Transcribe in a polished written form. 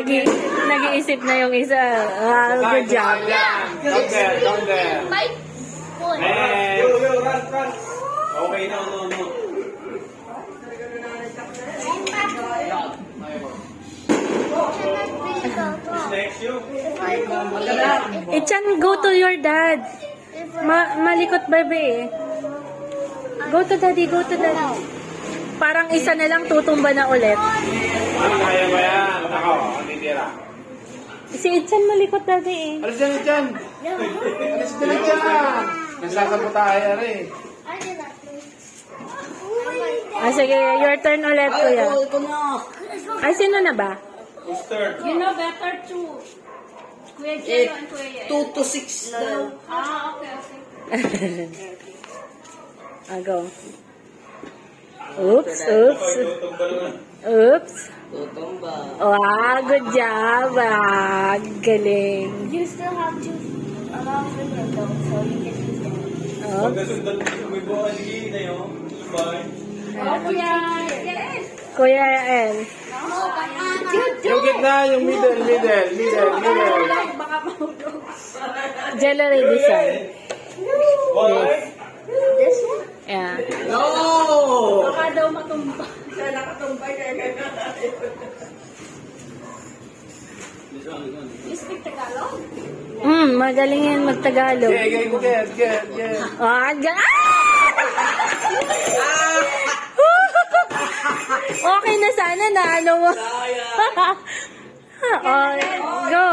Nag-iisip na yung isa. Good job. Don't there. Okay, no. Next you. Ichan, go to your dad. Malikot, baby. Go to daddy. Parang isa na lang tutumba na ulit. Kaya ba yan? Ako, ang titira. Si Ichan malikot, daddy. Alis dyan, Ichan. Alis dyan, Ichan. Nasasabot tayo, rin. Sige, your turn ulit, kuya. Ay, sino na ba? Who's third? You know better too. Kuya Jello and Kuya Yen. 2 to 6 daw. Okay. Go. Oops. Tutumba. Wow, good job. Galing. You still have to allow for them though, so you can use them. Pagkasundan mo, may buwan sige na yun. Bye. Kuya Yen. Kuya El. Yung gitna, yung middle. Baka mahulog. Jello ready, son. Boy. This one? Yeah. No! Baka daw matumba. You speak Tagalog? Magaling yan magtagalog. Get. Okay na sana na ano mo. Go.